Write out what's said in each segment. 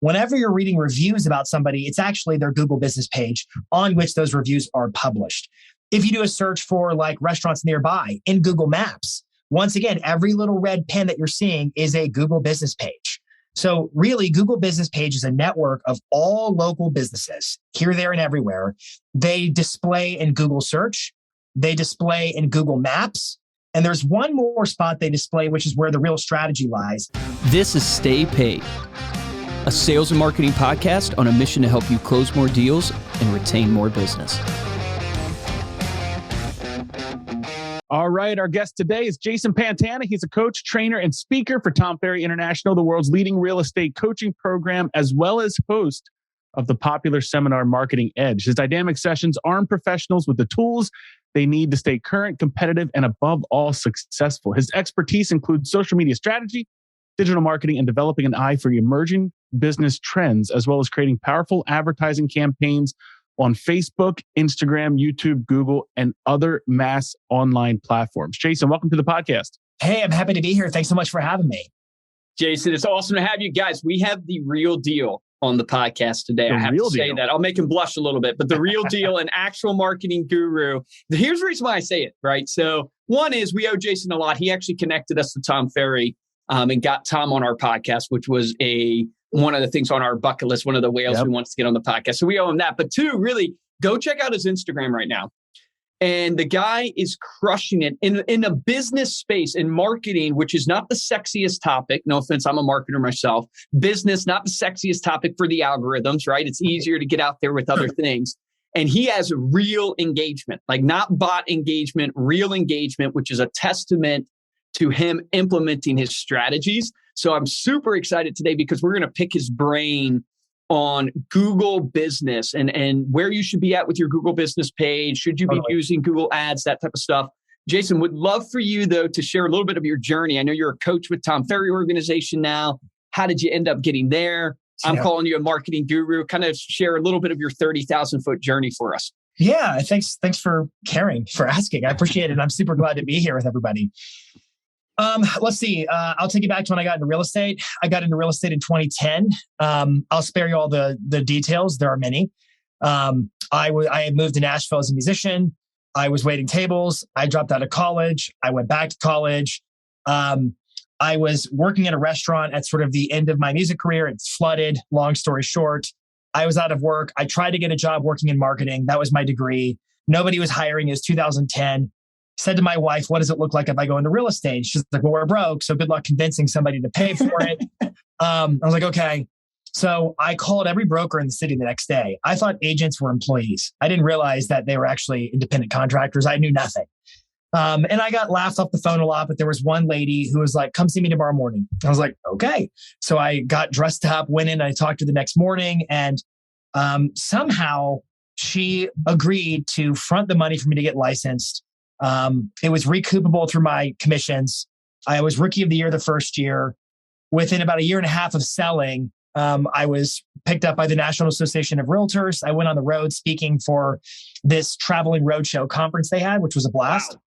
whenever you're reading reviews about somebody, it's actually their Google business page on which those reviews are published. If you do a search for like restaurants nearby in Google Maps, once again, every little red pen that you're seeing is a Google business page. So really, Google business page is a network of all local businesses here, there, and everywhere. They display in Google search. They display in Google Maps. And there's one more spot they display, which is where the real strategy lies. This is Stay Paid, a sales and marketing podcast on a mission to help you close more deals and retain more business. All right, our guest today is Jason Pantana. He's a coach, trainer, and speaker for Tom Ferry International, the world's leading real estate coaching program, as well as host of the popular seminar Marketing Edge. His dynamic sessions arm professionals with the tools they need to stay current, competitive, and above all, successful. His expertise includes social media strategy, digital marketing, and developing an eye for emerging business trends, as well as creating powerful advertising campaigns on Facebook, Instagram, YouTube, Google, and other mass online platforms. Jason, welcome to the podcast. Hey, I'm happy to be here. Thanks so much for having me. Jason, it's awesome to have you guys. We have the real deal on the podcast today. I have to say that. I'll make him blush a little bit, but the real deal, an actual marketing guru. Here's the reason why I say it, right? So one is we owe Jason a lot. He actually connected us to Tom Ferry and got Tom on our podcast, which was one of the things on our bucket list, one of the whales we wants to get on the podcast. So we owe him that. But two, really, go check out his Instagram right now. And the guy is crushing it in a business space, in marketing, which is not the sexiest topic. No offense, I'm a marketer myself. Business, not the sexiest topic for the algorithms, right? It's easier to get out there with other things. And he has real engagement, like not bot engagement, real engagement, which is a testament to him implementing his strategies. So I'm super excited today because we're going to pick his brain on Google business and where you should be at with your Google business page. Should you be using Google ads, that type of stuff? Jason, would love for you though to share a little bit of your journey. I know you're a coach with Tom Ferry organization now. How did you end up getting there? I'm calling you a marketing guru. Kind of share a little bit of your 30,000 foot journey for us. Yeah, thanks for caring, for asking. I appreciate it. I'm super glad to be here with everybody. Let's see. I'll take you back to when I got into real estate. I got into real estate in 2010. I'll spare you all the details. There are many. I had moved to Nashville as a musician. I was waiting tables. I dropped out of college. I went back to college. I was working at a restaurant at sort of the end of my music career. It flooded. Long story short, I was out of work. I tried to get a job working in marketing. That was my degree. Nobody was hiring. It was 2010. Said to my wife, what does it look like if I go into real estate? She's like, well, we're broke. So good luck convincing somebody to pay for it. I was like, okay. So I called every broker in the city the next day. I thought agents were employees. I didn't realize that they were actually independent contractors. I knew nothing. And I got laughed off the phone a lot, but there was one lady who was like, come see me tomorrow morning. I was like, okay. So I got dressed up, went in, and I talked to her the next morning. And somehow she agreed to front the money for me to get licensed. It was recoupable through my commissions. I was rookie of the year the first year. Within about a year and a half of selling, I was picked up by the National Association of Realtors. I went on the road speaking for this traveling roadshow conference they had, which was a blast. Wow.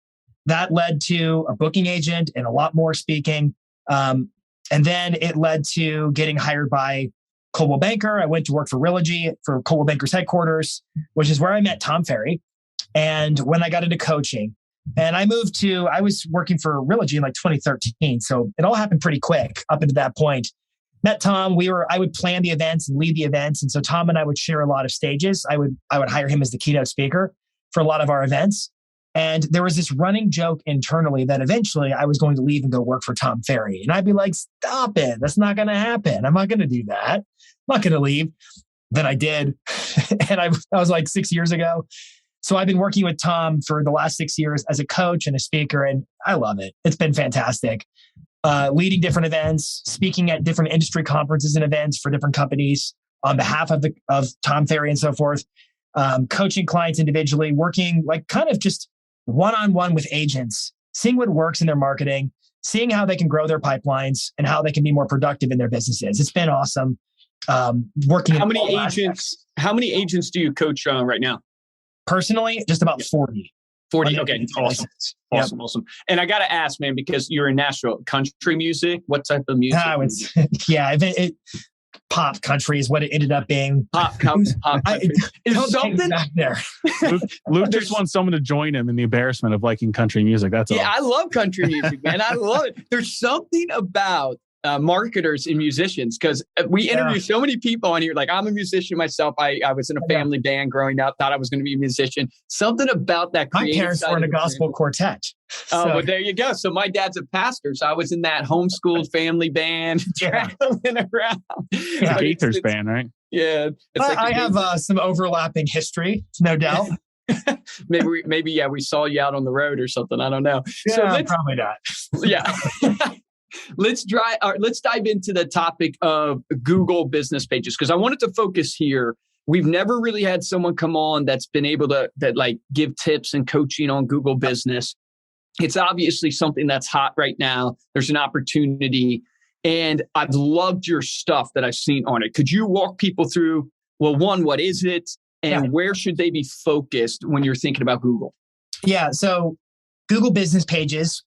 That led to a booking agent and a lot more speaking. And then it led to getting hired by Coldwell Banker. I went to work for Realogy for Coldwell Banker's headquarters, which is where I met Tom Ferry. And when I got into coaching, and I was working for Realogy in like 2013. So it all happened pretty quick up into that point. Met Tom. I would plan the events and lead the events. And so Tom and I would share a lot of stages. I would hire him as the keynote speaker for a lot of our events. And there was this running joke internally that eventually I was going to leave and go work for Tom Ferry. And I'd be like, stop it. That's not going to happen. I'm not going to do that. I'm not going to leave. Then I did. And I was like 6 years ago. So I've been working with Tom for the last 6 years as a coach and a speaker, and I love it. It's been fantastic. Leading different events, speaking at different industry conferences and events for different companies on behalf of Tom Ferry and so forth. Coaching clients individually, working like kind of just one-on-one with agents, seeing what works in their marketing, seeing how they can grow their pipelines and how they can be more productive in their businesses. It's been awesome. Working. How many agents do you coach right now? Personally, just about 40. 40. Okay. Awesome. And I got to ask, man, because you're in Nashville, country music, what type of music? pop country is what it ended up being. Pop country. Is something back there. Luke just wants someone to join him in the embarrassment of liking country music. That's all. Yeah, I love country music, man. I love it. There's something about marketers and musicians, because we interview so many people on here. Like, I'm a musician myself. I was in a family band growing up, thought I was going to be a musician. Something about that. My parents were in a gospel quartet. Oh, well, there you go. So my dad's a pastor. So I was in that homeschooled family band traveling around. It's a Gaithers band, right? Yeah. I have some overlapping history, no doubt. maybe, we saw you out on the road or something. I don't know. Yeah, so probably not. Yeah. Let's dive into the topic of Google business pages, because I wanted to focus here. We've never really had someone come on that's been able to give tips and coaching on Google business. It's obviously something that's hot right now. There's an opportunity, and I've loved your stuff that I've seen on it. Could you walk people through, well, one, what is it, and where should they be focused when you're thinking about Google? Yeah, so Google business pages,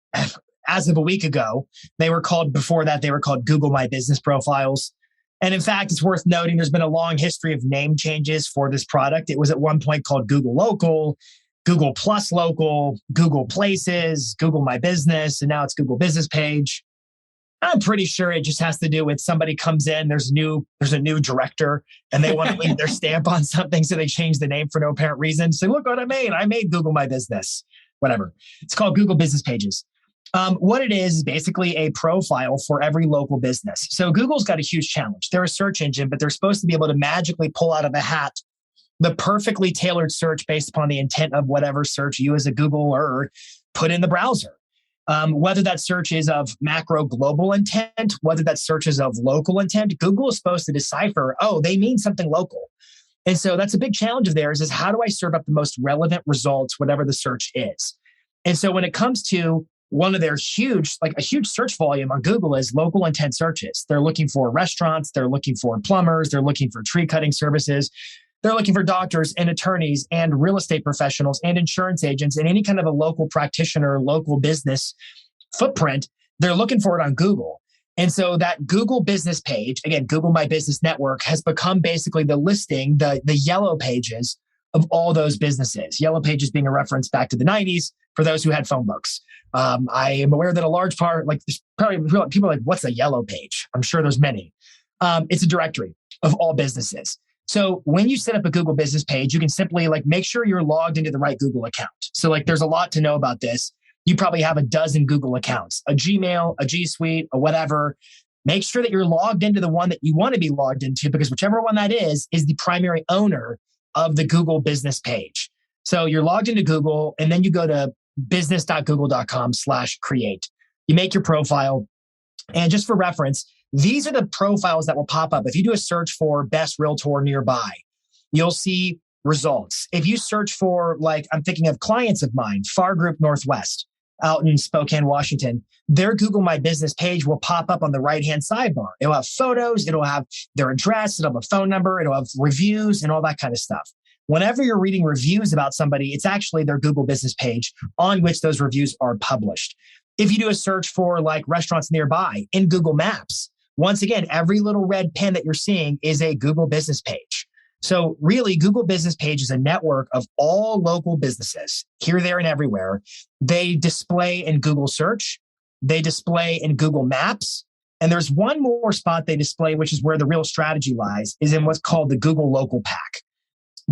as of a week ago, before that, they were called Google My Business Profiles. And in fact, it's worth noting there's been a long history of name changes for this product. It was at one point called Google Local, Google Plus Local, Google Places, Google My Business, and now it's Google Business Page. I'm pretty sure it just has to do with somebody comes in, there's a new director, and they want to leave their stamp on something, so they change the name for no apparent reason. So look what I made. I made Google My Business, whatever. It's called Google Business Pages. What it is basically a profile for every local business. So Google's got a huge challenge. They're a search engine, but they're supposed to be able to magically pull out of a hat the perfectly tailored search based upon the intent of whatever search you as a Googler put in the browser. Whether that search is of macro global intent, whether that search is of local intent, Google is supposed to decipher, they mean something local. And so that's a big challenge of theirs, is how do I serve up the most relevant results, whatever the search is? And so when it comes to one of their a huge search volume on Google is local intent searches. They're looking for restaurants, they're looking for plumbers, they're looking for tree cutting services, they're looking for doctors and attorneys and real estate professionals and insurance agents and any kind of a local practitioner, local business footprint. They're looking for it on Google. And so that Google business page, again, Google My Business Network, has become basically the listing, the yellow pages of all those businesses. Yellow pages being a reference back to the 90s for those who had phone books. I am aware that a large part, there's probably people are like, what's a yellow page? I'm sure there's many. It's a directory of all businesses. So when you set up a Google business page, you can simply make sure you're logged into the right Google account. So there's a lot to know about this. You probably have a dozen Google accounts, a Gmail, a G Suite, or whatever. Make sure that you're logged into the one that you want to be logged into, because whichever one that is the primary owner of the Google business page. So you're logged into Google, and then you go to business.google.com/create. You make your profile. And just for reference, these are the profiles that will pop up. If you do a search for best realtor nearby, you'll see results. If you search for, I'm thinking of clients of mine, Far Group Northwest out in Spokane, Washington, their Google My Business page will pop up on the right-hand sidebar. It'll have photos, it'll have their address, it'll have a phone number, it'll have reviews and all that kind of stuff. Whenever you're reading reviews about somebody, it's actually their Google business page on which those reviews are published. If you do a search for restaurants nearby in Google Maps, once again, every little red pen that you're seeing is a Google business page. So really, Google business page is a network of all local businesses here, there, and everywhere. They display in Google search. They display in Google Maps. And there's one more spot they display, which is where the real strategy lies, is in what's called the Google Local Pack.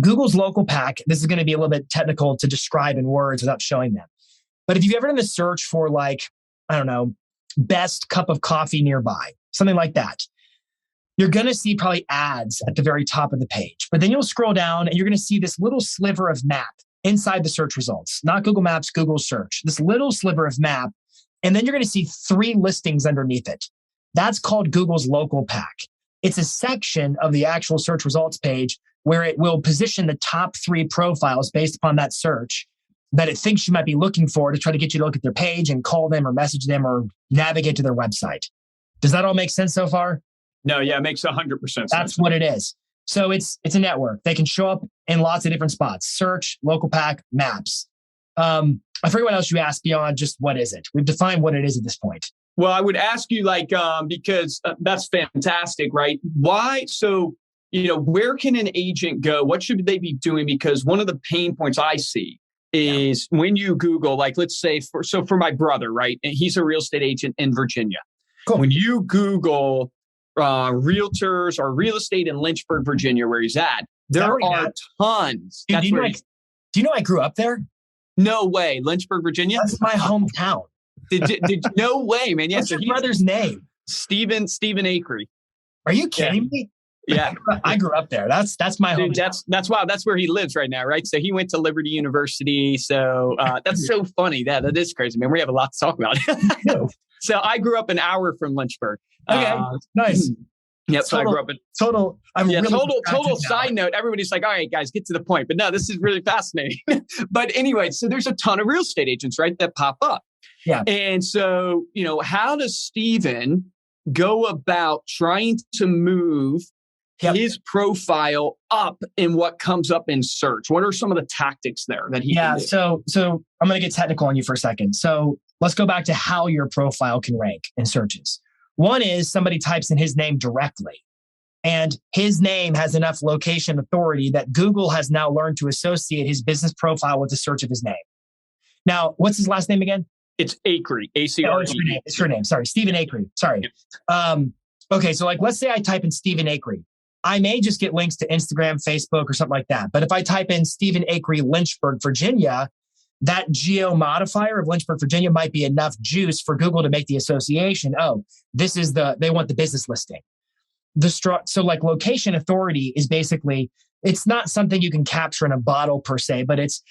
Google's Local Pack, this is going to be a little bit technical to describe in words without showing them. But if you've ever done a search for best cup of coffee nearby, something like that, you're going to see probably ads at the very top of the page. But then you'll scroll down and you're going to see this little sliver of map inside the search results, not Google Maps, Google search, this little sliver of map. And then you're going to see 3 listings underneath it. That's called Google's Local Pack. It's a section of the actual search results page where it will position the top 3 profiles based upon that search that it thinks you might be looking for to try to get you to look at their page and call them or message them or navigate to their website. Does that all make sense so far? No, yeah, it makes 100% sense. That's what it is. So it's a network. They can show up in lots of different spots. Search, Local Pack, Maps. I forget what else you asked beyond just what is it. We've defined what it is at this point. Well, I would ask you because that's fantastic, right? Why? So, where can an agent go? What should they be doing? Because one of the pain points I see is when you Google, let's say for my brother, right? And he's a real estate agent in Virginia. Cool. When you Google realtors or real estate in Lynchburg, Virginia, where he's at, there are tons. Dude, do you know I grew up there? No way. Lynchburg, Virginia? That's my hometown. Did no way, man. Yeah, what's your brother's name? Stephen Akery. Are you kidding me? Yeah. I grew up there. That's my hometown. That's wow. That's where he lives right now, right? So he went to Liberty University. So that's so funny. That is crazy, man. We have a lot to talk about. So I grew up an hour from Lynchburg. Okay, nice. Yep. So I grew up in total side note. Everybody's like, all right, guys, get to the point. But no, this is really fascinating. But anyway, so there's a ton of real estate agents, right, that pop up. Yeah. And so, how does Stephen go about trying to move his profile up in what comes up in search? What are some of the tactics there that he can do? So I'm going to get technical on you for a second. So let's go back to how your profile can rank in searches. One is somebody types in his name directly, and his name has enough location authority that Google has now learned to associate his business profile with the search of his name. Now, what's his last name again? It's Akery, A-C-R-E. Oh, it's your name. Sorry, Stephen Akery. Sorry. Okay, so let's say I type in Stephen Akery. I may just get links to Instagram, Facebook, or something like that. But if I type in Stephen Akery, Lynchburg, Virginia, that geo modifier of Lynchburg, Virginia might be enough juice for Google to make the association. Oh, they want the business listing. So location authority is basically, it's not something you can capture in a bottle per se, but it's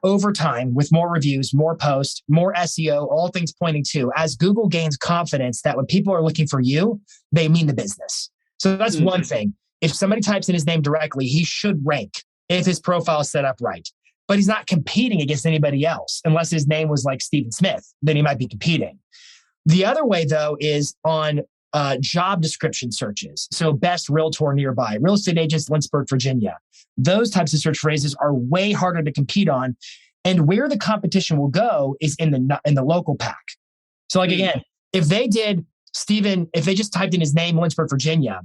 over time with more reviews, more posts, more SEO, all things pointing to, as Google gains confidence that when people are looking for you, they mean the business. So that's one thing. If somebody types in his name directly, he should rank if his profile is set up right. But he's not competing against anybody else unless his name was like Stephen Smith, then he might be competing. The other way, though, is on job description searches. So best realtor nearby, real estate agents, Lynchburg, Virginia. Those types of search phrases are way harder to compete on. And where the competition will go is in the local pack. So again, if they just typed in his name, Lynchburg, Virginia,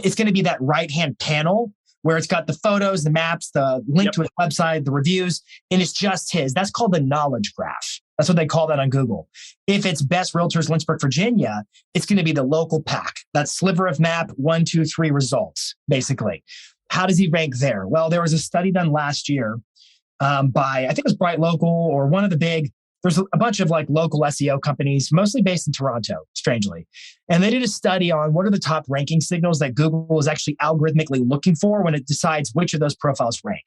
it's going to be that right-hand panel where it's got the photos, the maps, the link to his website, the reviews, and it's just his. That's called the knowledge graph. That's what they call that on Google. If it's best realtors, Lynchburg, Virginia, it's going to be the local pack, that sliver of map, 1, 2, 3 results, basically. How does he rank there? Well, there was a study done last year by, I think it was Bright Local or one of the big, there's a bunch of local SEO companies, mostly based in Toronto, strangely. And they did a study on what are the top ranking signals that Google is actually algorithmically looking for when it decides which of those profiles rank.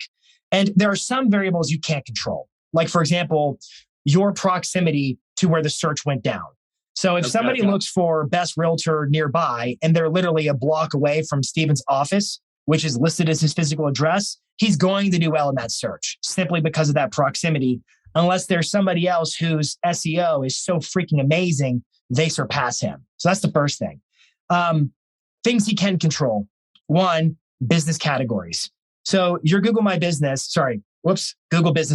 And there are some variables you can't control. Like, for example, your proximity to where the search went down. So if somebody looks for best realtor nearby and they're literally a block away from Stephen's office, which is listed as his physical address, he's going to do well in that search simply because of that proximity. Unless there's somebody else whose SEO is so freaking amazing, they surpass him. So that's the first thing. Things he can control. One, business categories. So your Google Business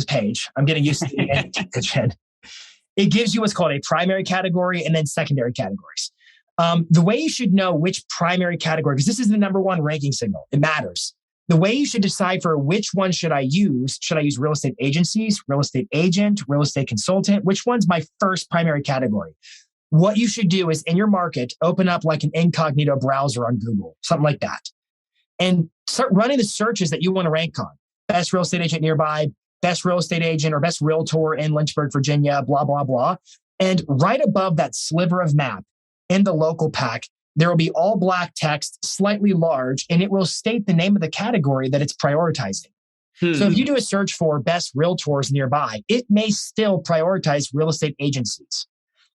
page. I'm getting used to the It gives you what's called a primary category and then secondary categories. The way you should know which primary category, because this is the number one ranking signal, it matters. The way you should decide for which one should I use real estate agencies, real estate agent, real estate consultant? Which one's my first primary category? What you should do is in your market, open up like an incognito browser on Google, something like that. And start running the searches that you want to rank on. Best real estate agent nearby, best real estate agent or best realtor in Lynchburg, Virginia, blah, blah, blah. And right above that sliver of map in the local pack, there will be all black text, slightly large, and it will state the name of the category that it's prioritizing. So if you do a search for best realtors nearby, it may still prioritize real estate agencies.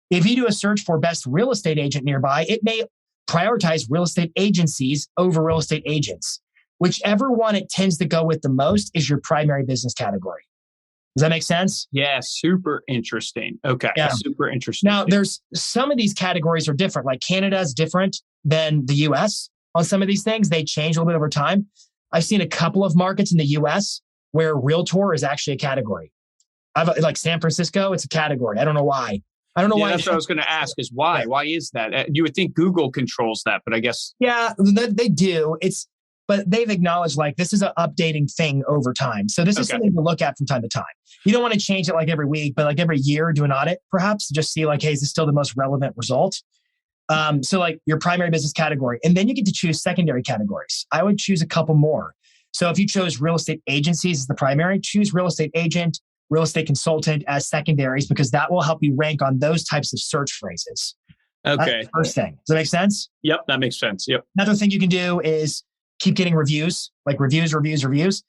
If you do a search for best real estate agent nearby, it may prioritize real estate agencies over real estate agents. Whichever one it tends to go with the most is your primary business category. Does that make sense? Yeah, super interesting. Okay, yeah. Super interesting. Now, there's some of these categories are different. Like Canada is different than the US on some of these things. They change a little bit over time. I've seen a couple of markets in the US where realtor is actually a category. Like San Francisco, it's a category. I don't know why. I don't know why. That's what I was going to ask is why? Why is that? You would think Google controls that, but I guess. Yeah, they do. But they've acknowledged like this is an updating thing over time. So this is something to look at from time to time. You don't want to change it like every week, but like every year, do an audit perhaps, just see like, hey, is this still the most relevant result? So like your primary business category, and then you get to choose secondary categories. I would choose a couple more. So if you chose real estate agencies as the primary, choose real estate agent, real estate consultant as secondaries, because that will help you rank on those types of search phrases. Okay. That's the first thing. Does that make sense? Yep, that makes sense. Yep. Another thing you can do is keep getting reviews, like reviews.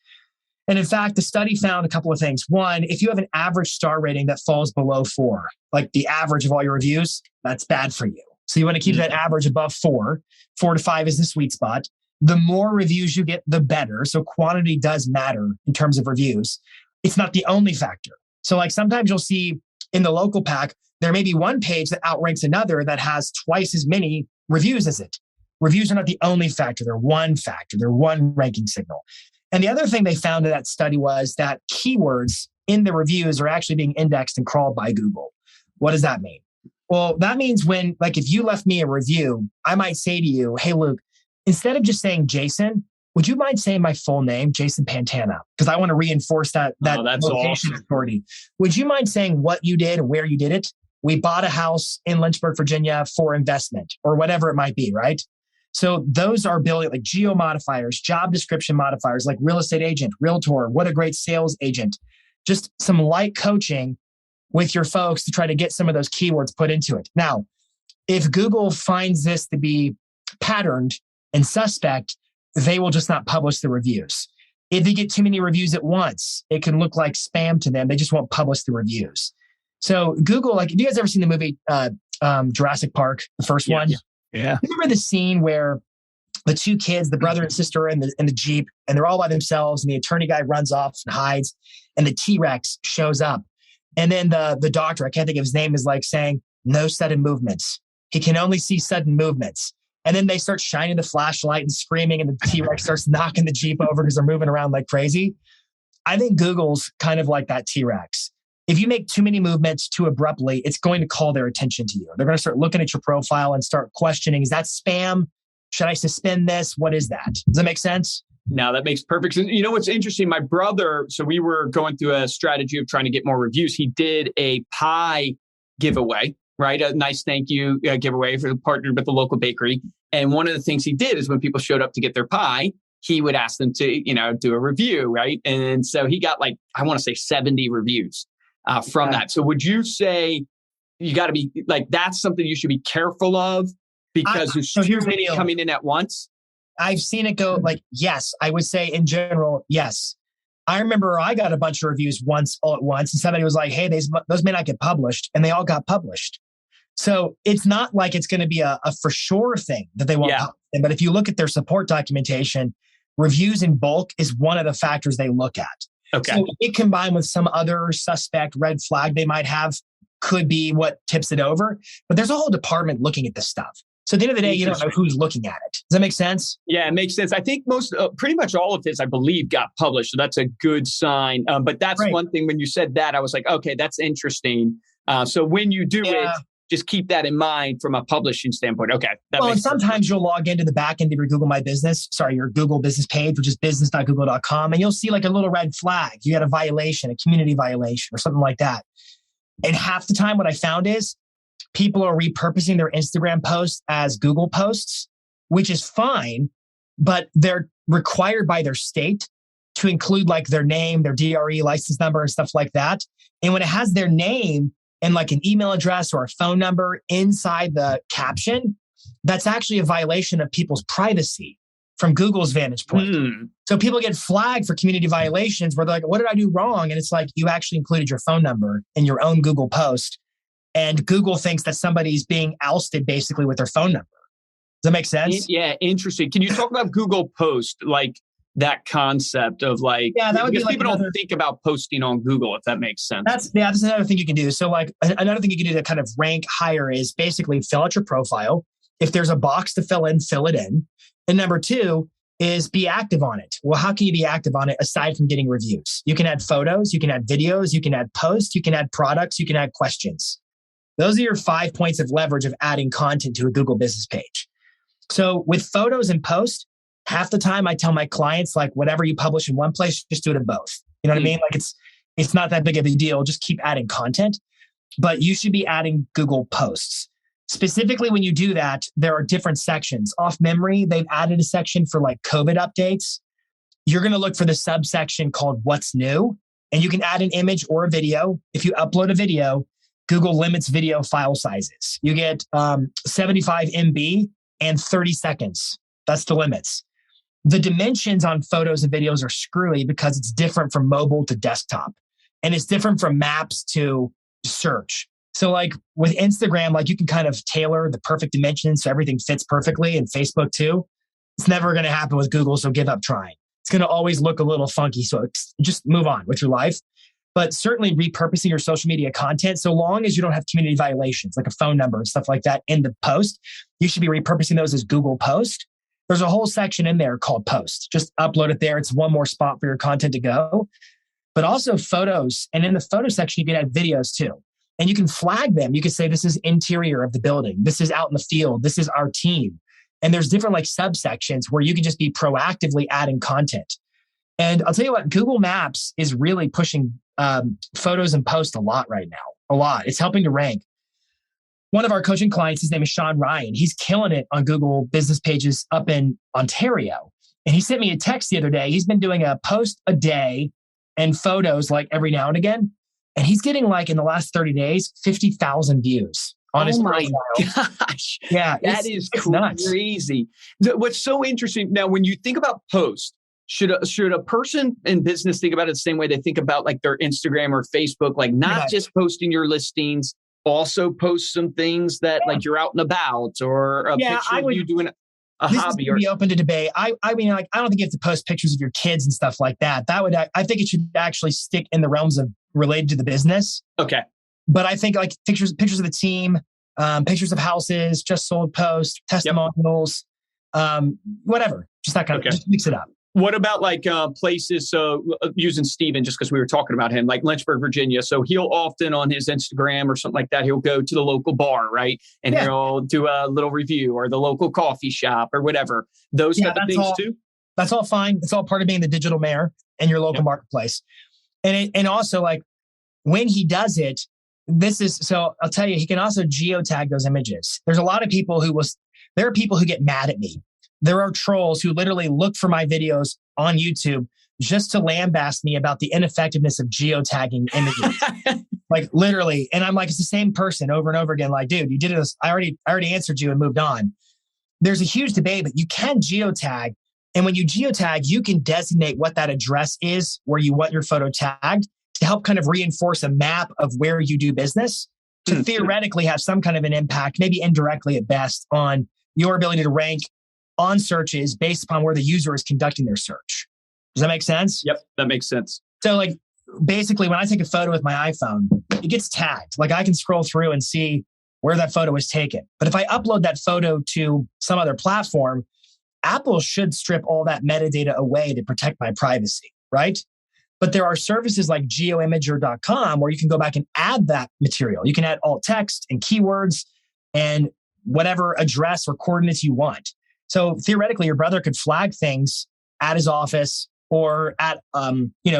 And in fact, the study found a couple of things. One, if you have an average star rating that falls below 4, like the average of all your reviews, that's bad for you. So you want to keep that average above 4. 4 to 5 is the sweet spot. The more reviews you get, the better. So quantity does matter in terms of reviews. It's not the only factor. So like sometimes you'll see in the local pack, there may be one page that outranks another that has twice as many reviews as it. Reviews are not the only factor. They're one factor. They're one ranking signal. And the other thing they found in that study was that keywords in the reviews are actually being indexed and crawled by Google. What does that mean? Well, that means when, like, if you left me a review, I might say to you, hey, Luke, instead of just saying Jason, would you mind saying my full name, Jason Pantana? Because I want to reinforce that location authority. Would you mind saying what you did and where you did it? We bought a house in Lynchburg, Virginia for investment or whatever it might be, right? So those are building like geo modifiers, job description modifiers, like real estate agent, realtor, what a great sales agent. Just some light coaching with your folks to try to get some of those keywords put into it. Now, if Google finds this to be patterned and suspect, they will just not publish the reviews. If they get too many reviews at once, it can look like spam to them. They just won't publish the reviews. So Google, like, have you guys ever seen the movie Jurassic Park, the first one? Yeah. Remember the scene where the two kids, the brother and sister in the Jeep, and they're all by themselves, and the attorney guy runs off and hides, and the T-Rex shows up. And then the doctor, I can't think of his name, is like saying, no sudden movements. He can only see sudden movements. And then they start shining the flashlight and screaming, and the T-Rex starts knocking the Jeep over because they're moving around like crazy. I think Google's kind of like that T-Rex. If you make too many movements too abruptly, it's going to call their attention to you. They're going to start looking at your profile and start questioning, is that spam? Should I suspend this? What is that? Does that make sense? No, that makes perfect sense. You know what's interesting? My brother, so we were going through a strategy of trying to get more reviews. He did a pie giveaway, right? A nice thank you giveaway for the partner with the local bakery. And one of the things he did is when people showed up to get their pie, he would ask them to, do a review, right? And so he got like, I want to say 70 reviews from that. So would you say you got to be like, that's something you should be careful of because there's too many coming in at once? I've seen it go like, yes, I would say in general, yes. I remember I got a bunch of reviews all at once, and somebody was like, hey, those may not get published, and they all got published. So it's not like it's going to be a for sure thing that they won't publish. But if you look at their support documentation, reviews in bulk is one of the factors they look at. Okay. So it combined with some other suspect red flag they might have could be what tips it over. But there's a whole department looking at this stuff. So at the end of the day, you don't know who's looking at it. Does that make sense? Yeah, it makes sense. I think pretty much all of his, I believe, got published. So that's a good sign. But that's one thing when you said that, I was like, okay, that's interesting. So when you do it, just keep that in mind from a publishing standpoint. Okay. And sometimes you'll log into the back end of your your Google business page, which is business.google.com. And you'll see like a little red flag. You got a violation, a community violation or something like that. And half the time what I found is people are repurposing their Instagram posts as Google posts, which is fine, but they're required by their state to include like their name, their DRE license number and stuff like that. And when it has their name and like an email address or a phone number inside the caption, that's actually a violation of people's privacy from Google's vantage point. So people get flagged for community violations where they're like, what did I do wrong? And it's like, you actually included your phone number in your own Google post. And Google thinks that somebody's being ousted basically with their phone number. Does that make sense? Yeah, interesting. Can you talk about Google Post, like that concept of like, that would be like people don't think about posting on Google, if that makes sense. That's another thing you can do. So like another thing you can do to kind of rank higher is basically fill out your profile. If there's a box to fill it in. And number 2 is be active on it. Well, how can you be active on it aside from getting reviews? You can add photos, you can add videos, you can add posts, you can add products, you can add questions. Those are your 5 points of leverage of adding content to a Google business page. So with photos and posts, half the time I tell my clients, like whatever you publish in one place, just do it in both. You know what I mean? Like it's not that big of a deal. Just keep adding content, but you should be adding Google posts. Specifically, when you do that, there are different sections. Off memory, they've added a section for like COVID updates. You're going to look for the subsection called What's New, and you can add an image or a video. If you upload a video, Google limits video file sizes. You get 75 MB and 30 seconds. That's the limits. The dimensions on photos and videos are screwy because it's different from mobile to desktop. And it's different from maps to search. So like with Instagram, like you can kind of tailor the perfect dimensions so everything fits perfectly, and Facebook too. It's never going to happen with Google, so give up trying. It's going to always look a little funky. So just move on with your life. But certainly repurposing your social media content, so long as you don't have community violations, like a phone number and stuff like that in the post, you should be repurposing those as Google Post. There's a whole section in there called Post. Just upload it there. It's one more spot for your content to go. But also photos. And in the photo section, you can add videos too. And you can flag them. You can say, this is interior of the building. This is out in the field. This is our team. And there's different like subsections where you can just be proactively adding content. And I'll tell you what, Google Maps is really pushing photos and posts a lot right now. A lot. It's helping to rank. One of our coaching clients, his name is Sean Ryan. He's killing it on Google business pages up in Ontario. And he sent me a text the other day. He's been doing a post a day and photos like every now and again. And he's getting like in the last 30 days, 50,000 views on his profile. Gosh. Yeah. That is nuts. crazy. What's so interesting now, when you think about posts, should a person in business think about it the same way they think about like their Instagram or Facebook, like not just posting your listings, also post some things that like you're out and about, or a picture of you doing a hobby, or be open to debate. I mean, like, I don't think you have to post pictures of your kids and stuff like that. I think it should actually stick in the realms of related to the business. Okay. But I think like pictures of the team, pictures of houses, just sold posts, testimonials, whatever, just that kind of, just mix it up. What about like places? So using Steven, just because we were talking about him, like Lynchburg, Virginia. So he'll often on his Instagram or something like that, he'll go to the local bar, right? And he'll do a little review, or the local coffee shop or whatever. Those type of things too. That's all fine. It's all part of being the digital mayor in your local marketplace. And also like when he does it, so I'll tell you, he can also geotag those images. There's a lot of people there are people who get mad at me. There are trolls who literally look for my videos on YouTube just to lambaste me about the ineffectiveness of geotagging images. Like literally. And I'm like, it's the same person over and over again. Like, dude, you did this. I already answered you and moved on. There's a huge debate, but you can geotag. And when you geotag, you can designate what that address is where you want your photo tagged to help kind of reinforce a map of where you do business to theoretically have some kind of an impact, maybe indirectly at best, on your ability to rank on searches based upon where the user is conducting their search. Does that make sense? Yep, that makes sense. So like basically when I take a photo with my iPhone, it gets tagged. Like I can scroll through and see where that photo was taken. But if I upload that photo to some other platform, Apple should strip all that metadata away to protect my privacy, right? But there are services like geoimager.com where you can go back and add that material. You can add alt text and keywords and whatever address or coordinates you want. So theoretically, your brother could flag things at his office or at,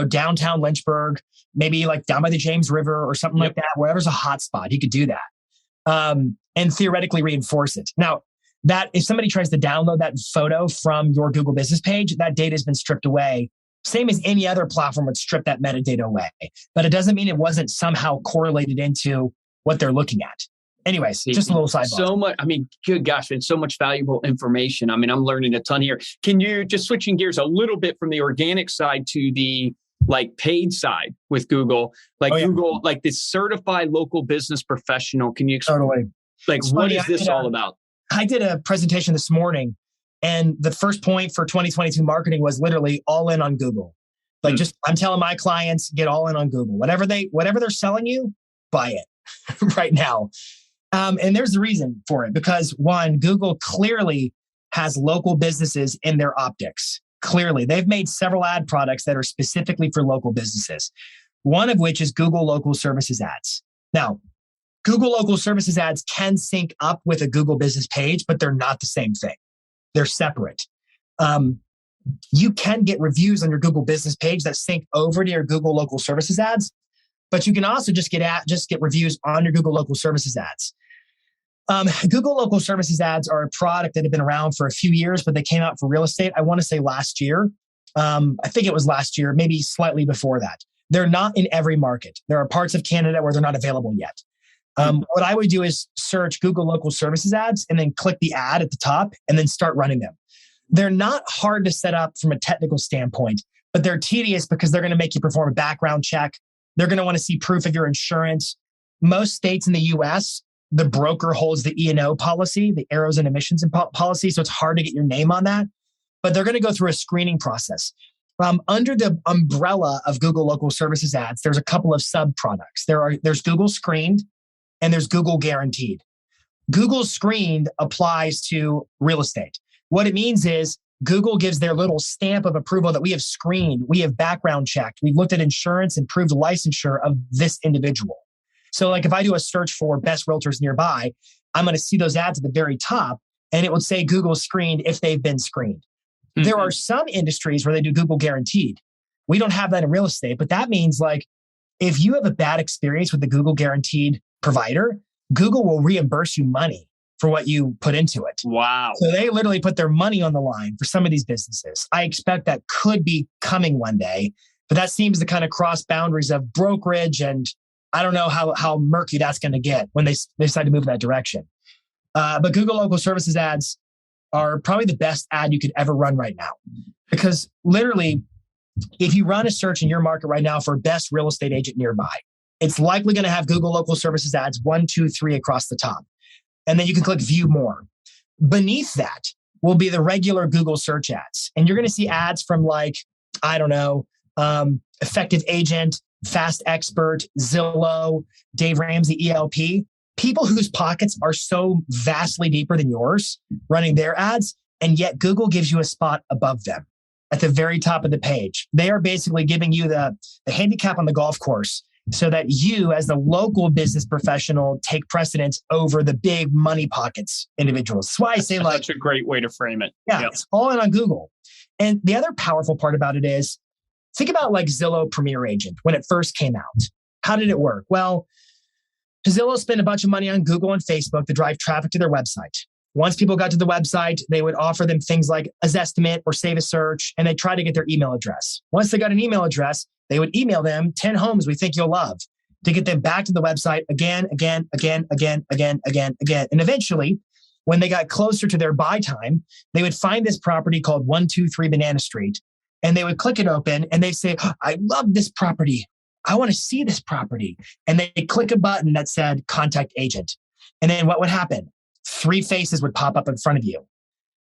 downtown Lynchburg, maybe like down by the James River or something like that. Wherever's a hot spot, he could do that and theoretically reinforce it. Now, that if somebody tries to download that photo from your Google business page, that data has been stripped away. Same as any other platform would strip that metadata away. But it doesn't mean it wasn't somehow correlated into what they're looking at. Anyways, just a little sidebar. So much, I mean, good gosh, it's so much valuable information. I mean, I'm learning a ton here. Can you, just switching gears a little bit from the organic side to the like paid side with Google, like Google, like this certified local business professional. Can you explain, like, what is this all about? I did a presentation this morning, and the first point for 2022 marketing was literally all in on Google. Like just, I'm telling my clients, get all in on Google. Whatever they're selling you, buy it right now. And there's the reason for it, because one, Google clearly has local businesses in their optics. Clearly, they've made several ad products that are specifically for local businesses. One of which is Google Local Services Ads. Now, Google local services ads can sync up with a Google business page, but they're not the same thing. They're separate. You can get reviews on your Google business page that sync over to your Google local services ads, but you can also just get reviews on your Google local services ads. Google local services ads are a product that had been around for a few years, but they came out for real estate, I want to say last year. I think it was last year, maybe slightly before that. They're not in every market. There are parts of Canada where they're not available yet. What I would do is search Google local services ads and then click the ad at the top and then start running them. They're not hard to set up from a technical standpoint, but they're tedious because they're going to make you perform a background check. They're going to want to see proof of your insurance. Most states in the US, the broker holds the E&O policy, the errors and omissions policy. So it's hard to get your name on that, but they're going to go through a screening process. Under the umbrella of Google local services ads, there's a couple of sub products. There's Google Screened and there's Google Guaranteed. Google Screened applies to real estate. What it means is Google gives their little stamp of approval that we have screened, we have background checked, we've looked at insurance and proved licensure of this individual. So like if I do a search for best realtors nearby, I'm going to see those ads at the very top and it would say Google Screened if they've been screened. Mm-hmm. There are some industries where they do Google Guaranteed. We don't have that in real estate, but that means like if you have a bad experience with the Google Guaranteed provider, Google will reimburse you money for what you put into it. Wow. So they literally put their money on the line for some of these businesses. I expect that could be coming one day, but that seems to kind of cross boundaries of brokerage, and I don't know how murky that's going to get when they decide to move in that direction. But Google local services ads are probably the best ad you could ever run right now. Because literally, if you run a search in your market right now for best real estate agent nearby, it's likely going to have Google local services ads 1, 2, 3 across the top. And then you can click view more. Beneath that will be the regular Google search ads. And you're going to see ads from like, I don't know, Effective Agent, Fast Expert, Zillow, Dave Ramsey, ELP. People whose pockets are so vastly deeper than yours running their ads. And yet Google gives you a spot above them at the very top of the page. They are basically giving you the handicap on the golf course, so that you, as the local business professional, take precedence over the big money pockets individuals. That's why I say like... That's a great way to frame it. Yeah, It's all in on Google. And the other powerful part about it is, think about like Zillow Premier Agent when it first came out. How did it work? Well, Zillow spent a bunch of money on Google and Facebook to drive traffic to their website. Once people got to the website, they would offer them things like a Zestimate or Save a Search, and they try to get their email address. Once they got an email address, they would email them 10 homes we think you'll love to get them back to the website again. And eventually, when they got closer to their buy time, they would find this property called 123 Banana Street. And they would click it open and they say, oh, I love this property. I want to see this property. And they click a button that said contact agent. And then what would happen? 3 faces would pop up in front of you.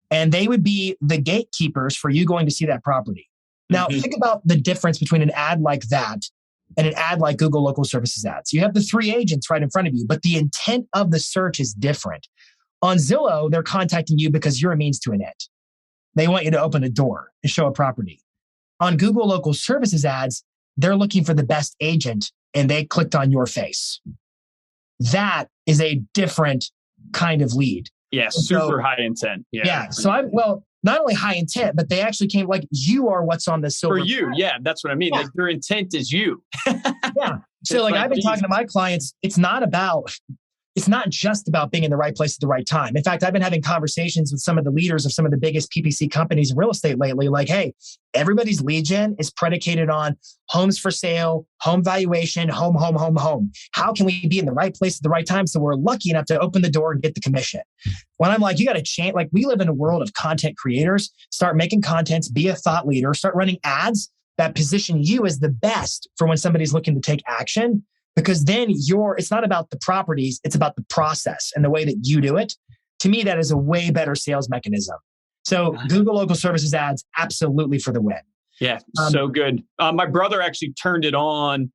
And they would be the gatekeepers for you going to see that property. Now, think about the difference between an ad like that and an ad like Google local services ads. You have the 3 agents right in front of you, but the intent of the search is different. On Zillow, they're contacting you because you're a means to an end. They want you to open a door and show a property. On Google local services ads, they're looking for the best agent and they clicked on your face. That is a different kind of lead. Yeah, super high intent. Yeah. So not only high intent, but they actually came like you are what's on the silver. For you, yeah, that's what I mean. Yeah. Like your intent is you. Yeah. So like I've been talking to my clients, it's not just about being in the right place at the right time. In fact, I've been having conversations with some of the leaders of some of the biggest PPC companies in real estate lately. Like, hey, everybody's lead gen is predicated on homes for sale, home valuation, home. How can we be in the right place at the right time so we're lucky enough to open the door and get the commission? When I'm like, you got to change, like we live in a world of content creators, start making contents, be a thought leader, start running ads that position you as the best for when somebody's looking to take action. Because then it's not about the properties, it's about the process and the way that you do it. To me, that is a way better sales mechanism. So Google local services ads, absolutely for the win. Yeah, so good. My brother actually turned it on.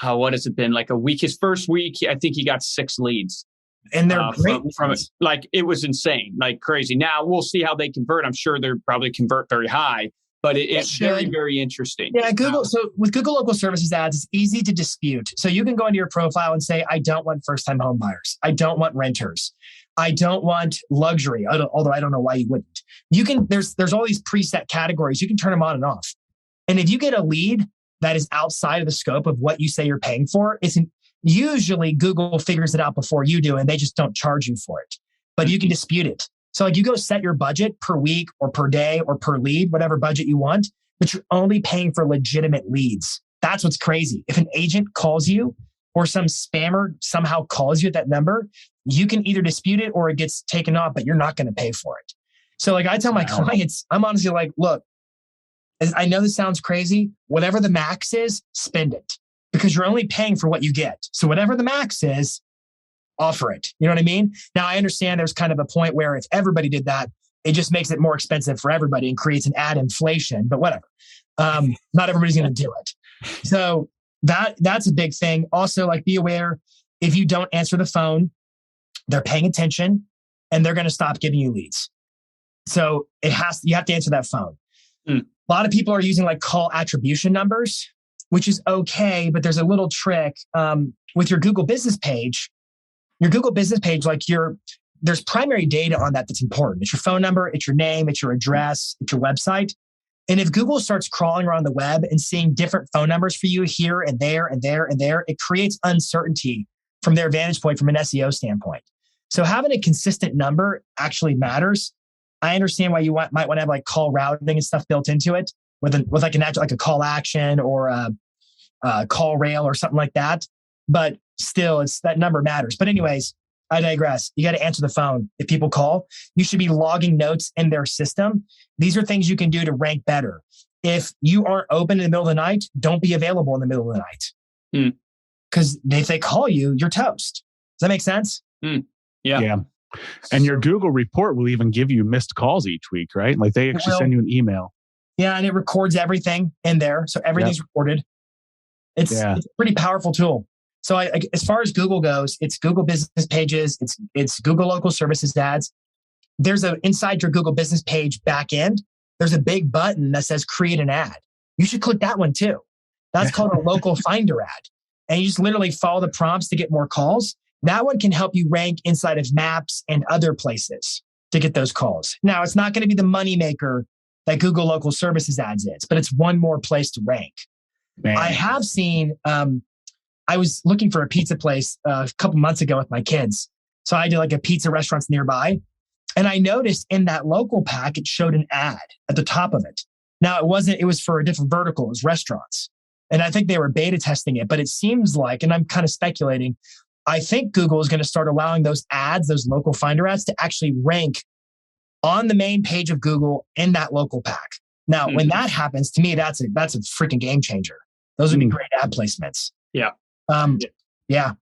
What has it been? Like a week, his first week, I think he got 6 leads. And they're great. From it. Like it was insane, like crazy. Now we'll see how they convert. I'm sure they're probably convert very high. but it's very, very interesting. Yeah, Google. So with Google Local Services ads, it's easy to dispute. So you can go into your profile and say, I don't want first-time home buyers. I don't want renters. I don't want luxury, although I don't know why you wouldn't. You can, there's all these preset categories. You can turn them on and off. And if you get a lead that is outside of the scope of what you say you're paying for, usually Google figures it out before you do, and they just don't charge you for it. But you can dispute it. So like you go set your budget per week or per day or per lead, whatever budget you want, but you're only paying for legitimate leads. That's what's crazy. If an agent calls you or some spammer somehow calls you at that number, you can either dispute it or it gets taken off, but you're not going to pay for it. So like I tell my clients, I'm honestly like, look, I know this sounds crazy. Whatever the max is, spend it because you're only paying for what you get. So whatever the max is, offer it. You know what I mean? Now I understand there's kind of a point where if everybody did that, it just makes it more expensive for everybody and creates an ad inflation, but whatever. Not everybody's going to do it. So that's a big thing. Also, like be aware if you don't answer the phone, they're paying attention and they're going to stop giving you leads. So you have to answer that phone. A lot of people are using like call attribution numbers, which is okay, but there's a little trick with your Google business page. Your Google business page, like there's primary data on that that's important. It's your phone number, it's your name, it's your address, it's your website. And if Google starts crawling around the web and seeing different phone numbers for you here and there and there and there, it creates uncertainty from their vantage point from an SEO standpoint. So having a consistent number actually matters. I understand why you might want to have like call routing and stuff built into it with like a call action or a call rail or something like that. But still, that number matters. But anyways, I digress. You got to answer the phone. If people call, you should be logging notes in their system. These are things you can do to rank better. If you aren't open in the middle of the night, don't be available in the middle of the night. Because if they call you, you're toast. Does that make sense? Yeah. And your Google report will even give you missed calls each week, right? Like they actually send you an email. Yeah, and it records everything in there. So everything's recorded. It's a pretty powerful tool. So as far as Google goes, it's Google business pages. It's Google local services ads. There's inside your Google business page back end, there's a big button that says create an ad. You should click that one too. That's called a local finder ad. And you just literally follow the prompts to get more calls. That one can help you rank inside of maps and other places to get those calls. Now, it's not going to be the moneymaker that Google local services ads is, but it's one more place to rank. Man. I have seen, I was looking for a pizza place a couple months ago with my kids. So I did like a pizza restaurants nearby. And I noticed in that local pack, it showed an ad at the top of it. Now it was for a different vertical, it was restaurants. And I think they were beta testing it, but it seems like, and I'm kind of speculating, I think Google is going to start allowing those ads, those local finder ads to actually rank on the main page of Google in that local pack. Now, when that happens, to me, that's a freaking game changer. Those would be great ad placements. Yeah. Yeah.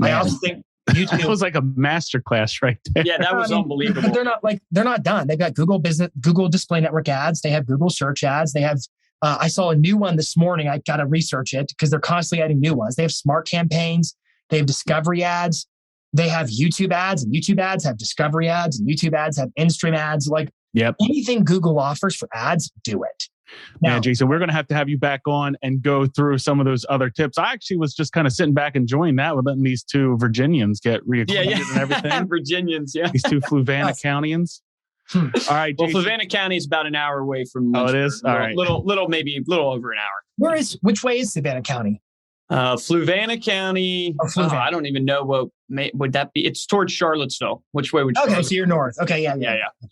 I also think YouTube that was like a masterclass right there. Yeah, that was unbelievable. But they're not done. They've got Google Display Network ads. They have Google search ads. They have, I saw a new one this morning. I got to research it because they're constantly adding new ones. They have smart campaigns. They have discovery ads. They have YouTube ads, and YouTube ads have discovery ads, and YouTube ads have in-stream ads. Like anything Google offers for ads, do it. Now, Jason, we're going to have you back on and go through some of those other tips. I actually was just kind of sitting back enjoying that with letting these two Virginians get reacquainted and everything. Virginians, yeah. These two Fluvanna Countyans. All right, Jason. Well, Fluvanna County is about an hour away from Lynchburg. Oh, it is? All right. Maybe a little over an hour. Which way is Fluvanna County? Fluvanna County. I don't even know what would that be. It's towards Charlottesville. Which way would? Okay, so you're north. Okay, yeah.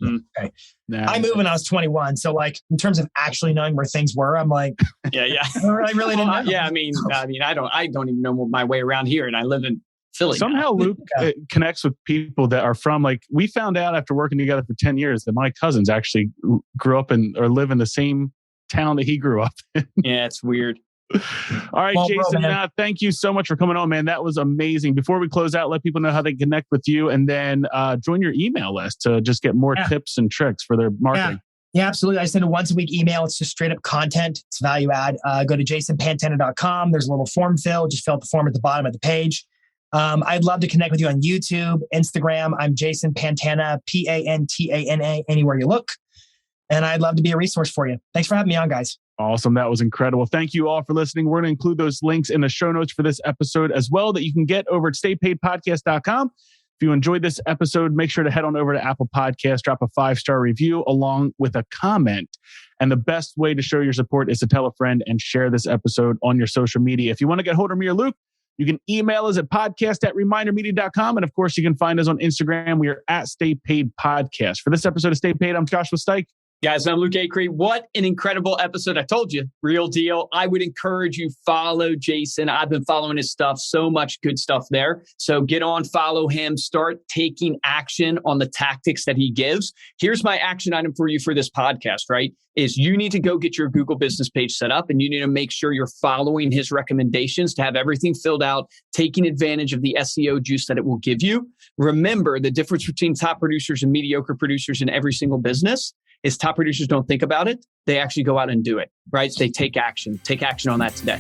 Okay. I moved when I was 21, so like in terms of actually knowing where things were, I'm like, yeah. I really didn't know. Yeah, I mean, I don't even know my way around here, and I live in Philly. Somehow Luke connects with people that are from like. We found out after working together for 10 years that my cousins actually grew up or live in the same town that he grew up in. Yeah, it's weird. All right, Jason, thank you so much for coming on, man. That was amazing. Before we close out, let people know how they connect with you and then join your email list to just get more tips and tricks for their marketing. Yeah, absolutely. I send a once-a-week email. It's just straight up content. It's value add. Go to jasonpantana.com. There's a little form fill. Just fill out the form at the bottom of the page. I'd love to connect with you on YouTube, Instagram. I'm Jason Pantana, Pantana, anywhere you look. and I'd love to be a resource for you. Thanks for having me on, guys. Awesome. That was incredible. Thank you all for listening. We're going to include those links in the show notes for this episode as well that you can get over at staypaidpodcast.com. If you enjoyed this episode, make sure to head on over to Apple Podcasts, drop a 5-star review along with a comment. And the best way to show your support is to tell a friend and share this episode on your social media. If you want to get hold of me or Luke, you can email us at podcast@remindermedia.com. And of course, you can find us on Instagram. We are at Stay Paid Podcast. For this episode of Stay Paid, I'm Joshua Stike. Guys, I'm Luke Acree. What an incredible episode. I told you, real deal. I would encourage you, follow Jason. I've been following his stuff, so much good stuff there. So get on, follow him, start taking action on the tactics that he gives. Here's my action item for you for this podcast, right? Is you need to go get your Google business page set up and you need to make sure you're following his recommendations to have everything filled out, taking advantage of the SEO juice that it will give you. Remember, the difference between top producers and mediocre producers in every single business is top producers don't think about it. They actually go out and do it, right? So they take action. Take action on that today.